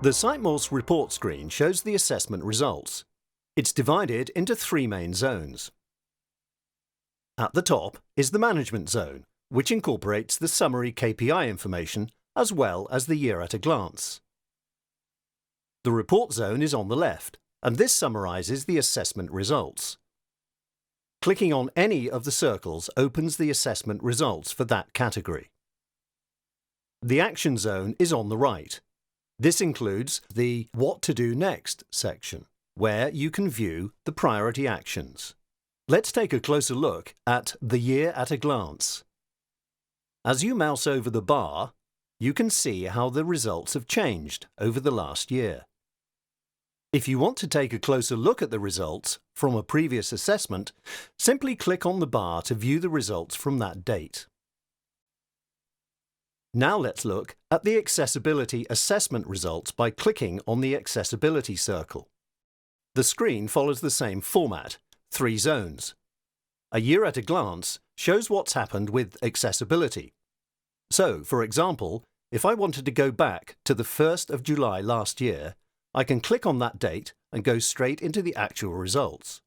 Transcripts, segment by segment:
The Sitemorse report screen shows the assessment results. It's divided into three main zones. At the top is the management zone, which incorporates the summary KPI information as well as the year at a glance. The report zone is on the left, and this summarizes the assessment results. Clicking on any of the circles opens the assessment results for that category. The action zone is on the right. This includes the What to Do Next section, where you can view the priority actions. Let's take a closer look at the year at a glance. As you mouse over the bar, you can see how the results have changed over the last year. If you want to take a closer look at the results from a previous assessment, simply click on the bar to view the results from that date. Now let's look at the accessibility assessment results by clicking on the accessibility circle. The screen follows the same format, 3 zones. A year at a glance shows what's happened with accessibility. So, for example, if I wanted to go back to the 1st of July last year, I can click on that date and go straight into the actual results.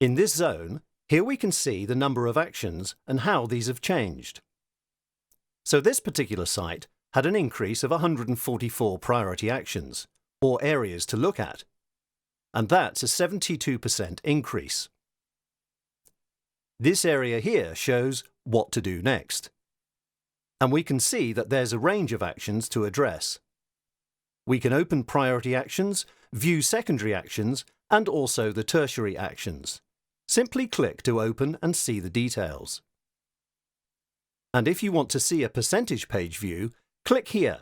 In this zone, here we can see the number of actions and how these have changed. So this particular site had an increase of 144 priority actions, or areas to look at, and that's a 72% increase. This area here shows what to do next, and we can see that there's a range of actions to address. We can open priority actions, view secondary actions, and also the tertiary actions. Simply click to open and see the details. And if you want to see a percentage page view, click here.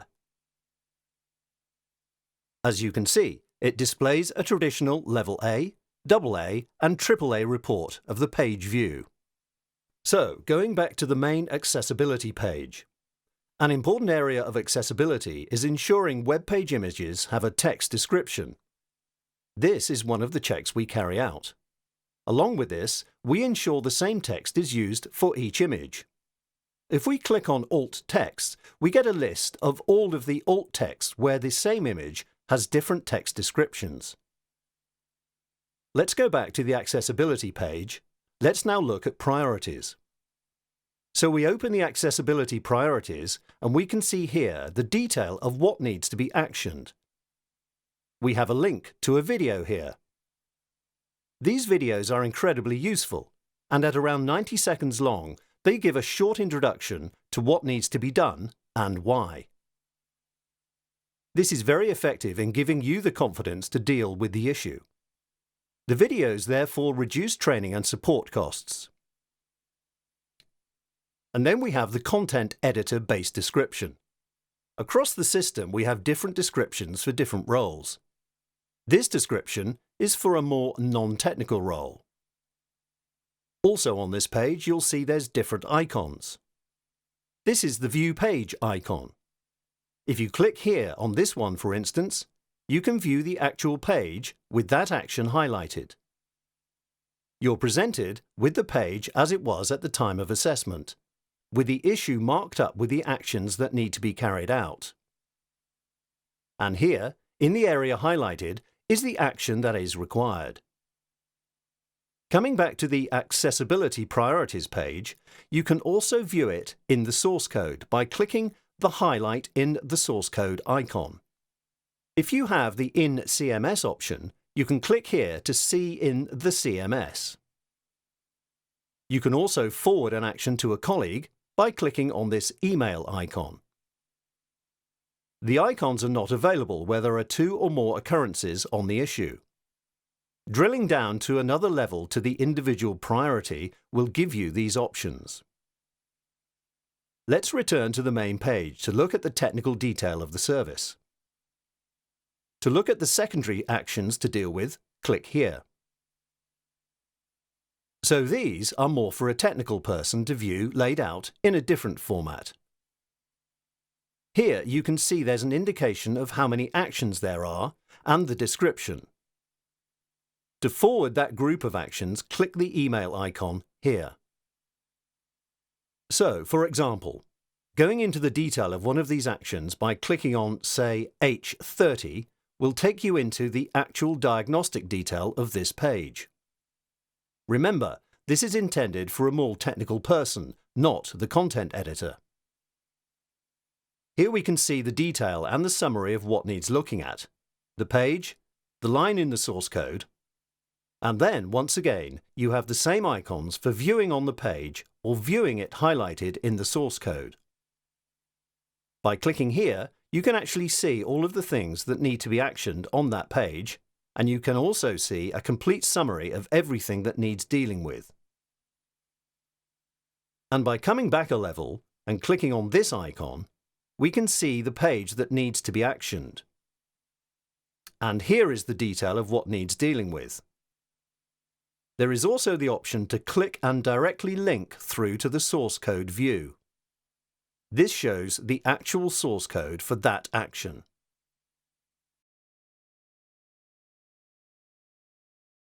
As you can see, it displays a traditional Level A, AA, and AAA report of the page view. So, going back to the main accessibility page. An important area of accessibility is ensuring web page images have a text description. This is one of the checks we carry out. Along with this, we ensure the same text is used for each image. If we click on Alt Text, we get a list of all of the alt text where the same image has different text descriptions. Let's go back to the accessibility page. Let's now look at priorities. So we open the accessibility priorities and we can see here the detail of what needs to be actioned. We have a link to a video here. These videos are incredibly useful, and at around 90 seconds long, they give a short introduction to what needs to be done and why. This is very effective in giving you the confidence to deal with the issue. The videos therefore reduce training and support costs. And then we have the content editor-based description. Across the system, we have different descriptions for different roles. This description is for a more non-technical role. Also on this page, you'll see there's different icons. This is the View Page icon. If you click here on this one, for instance, you can view the actual page with that action highlighted. You're presented with the page as it was at the time of assessment, with the issue marked up with the actions that need to be carried out. And here, in the area highlighted, is the action that is required. Coming back to the Accessibility Priorities page, you can also view it in the source code by clicking the Highlight in the Source Code icon. If you have the In CMS option, you can click here to see in the CMS. You can also forward an action to a colleague by clicking on this email icon. The icons are not available where there are 2 or more occurrences on the issue. Drilling down to another level to the individual priority will give you these options. Let's return to the main page to look at the technical detail of the service. To look at the secondary actions to deal with, click here. So these are more for a technical person to view laid out in a different format. Here you can see there's an indication of how many actions there are and the description. To forward that group of actions, click the email icon here. So, for example, Going into the detail of one of these actions by clicking on, say, H30 will take you into the actual diagnostic detail of this page. Remember, this is intended for a more technical person, not the content editor. Here we can see the detail and the summary of what needs looking at, the page, the line in the source code, and then, once again, you have the same icons for viewing on the page or viewing it highlighted in the source code. By clicking here, you can actually see all of the things that need to be actioned on that page, and you can also see a complete summary of everything that needs dealing with. And by coming back a level and clicking on this icon, we can see the page that needs to be actioned. And here is the detail of what needs dealing with. There is also the option to click and directly link through to the source code view. This shows the actual source code for that action.